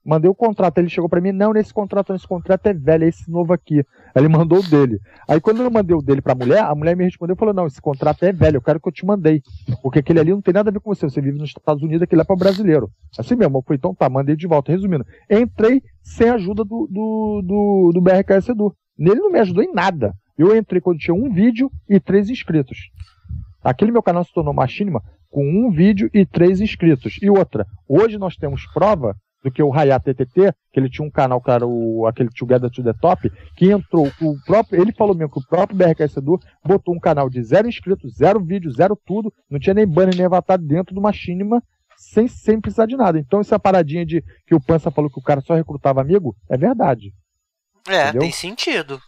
Mandei o contrato, ele chegou pra mim, não, nesse contrato é velho, é esse novo aqui. Aí ele mandou o dele. Aí quando eu mandei o dele pra mulher, a mulher me respondeu e falou, não, esse contrato é velho, eu quero que eu te mandei. Porque aquele ali não tem nada a ver com você vive nos Estados Unidos, aquele é pra brasileiro. Assim mesmo, eu fui, então tá, mandei de volta. Resumindo, entrei sem a ajuda do BRKS Edu. Ele não me ajudou em nada. Eu entrei quando tinha um vídeo e 3 inscritos. Aquele meu canal se tornou Machinima com um vídeo e 3 inscritos. E outra, hoje nós temos prova do que o Hayat TTT, que ele tinha um canal, que era aquele Together to the Top, que entrou, ele falou mesmo que o próprio BRKS Edu botou um canal de 0 inscritos, 0 vídeo, 0 tudo, não tinha nem banner nem avatar dentro do Machinima, sem precisar de nada. Então essa paradinha de que o Pança falou que o cara só recrutava amigo, é verdade. Entendeu? Tem sentido.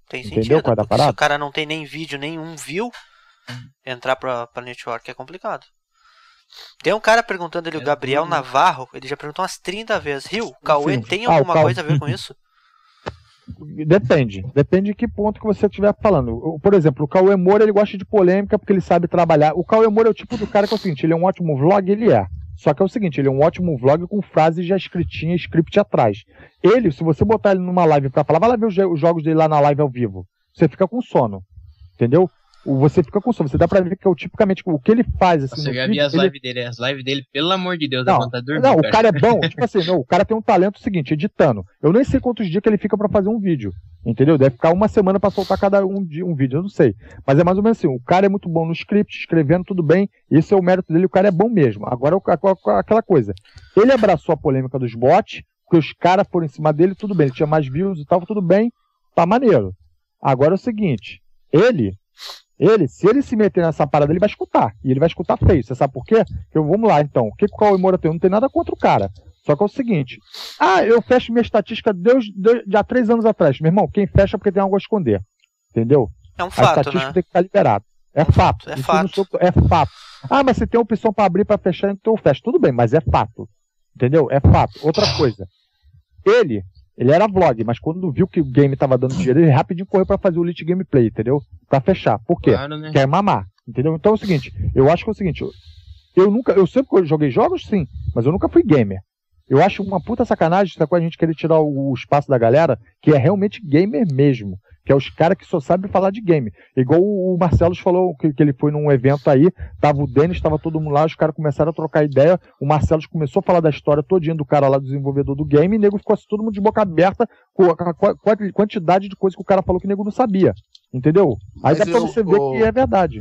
Tem Entendeu sentido, qual é porque parada? se o cara não tem nem vídeo, nenhum view, entrar pra network é complicado. Tem um cara perguntando ali, o Gabriel Navarro, ele já perguntou umas 30 vezes. Rio, o Cauê tem alguma coisa a ver com isso? Depende de que ponto que você estiver falando. Por exemplo, o Cauê Moura, ele gosta de polêmica porque ele sabe trabalhar. O Cauê Moura é o tipo do cara que é o seguinte, ele é um ótimo vlog, ele é. Só que é o seguinte, ele é um ótimo vlog com frases já escritinhas, script atrás. Ele, se você botar ele numa live pra falar, vai lá ver os jogos dele lá na live ao vivo. Você fica com sono, entendeu? Você fica com sono, você dá pra ver que é tipicamente o que ele faz. Assim, você já viu as lives dele, pelo amor de Deus, dá vontade de dormir. Não, o cara é bom, tipo assim, não, o cara tem um talento seguinte, editando. Eu nem sei quantos dias que ele fica pra fazer um vídeo, entendeu? Deve ficar uma semana pra soltar cada um vídeo, eu não sei. Mas é mais ou menos assim, o cara é muito bom no script, escrevendo tudo bem, esse é o mérito dele, o cara é bom mesmo. Agora, aquela coisa, ele abraçou a polêmica dos bots, porque os caras foram em cima dele, tudo bem, ele tinha mais views e tal, tudo bem, tá maneiro. Agora é o seguinte, se ele se meter nessa parada, ele vai escutar. E ele vai escutar feio. Você sabe por quê? Vamos lá, então. O que o Cauê Moura tem? Eu não tem nada contra o cara. Só que é o seguinte. Eu fecho minha estatística de há 3 anos atrás. Meu irmão, quem fecha é porque tem algo a esconder. Entendeu? É um fato, a estatística né? tem que estar liberada. É fato. É fato. É fato. Mas você tem a opção para abrir, para fechar, então eu fecho. Tudo bem, mas é fato. Entendeu? É fato. Outra coisa. Ele era vlog, mas quando viu que o game tava dando dinheiro, ele rapidinho correu pra fazer o Elite Gameplay, entendeu? Pra fechar. Por quê? Claro, né? Quer mamar, entendeu? Então é o seguinte, eu acho que é o seguinte, eu sempre joguei jogos, sim, mas eu nunca fui gamer. Eu acho uma puta sacanagem, sabe, a gente querer tirar o espaço da galera que é realmente gamer mesmo. Que é os caras que só sabem falar de game. Igual o Marcelos falou que ele foi num evento aí, tava o Denis, tava todo mundo lá, os caras começaram a trocar ideia, o Marcelos começou a falar da história todinha do cara lá, do desenvolvedor do game, e o nego ficou assim, todo mundo de boca aberta com a quantidade de coisa que o cara falou que o nego não sabia. Entendeu? Aí dá pra você ver que é verdade.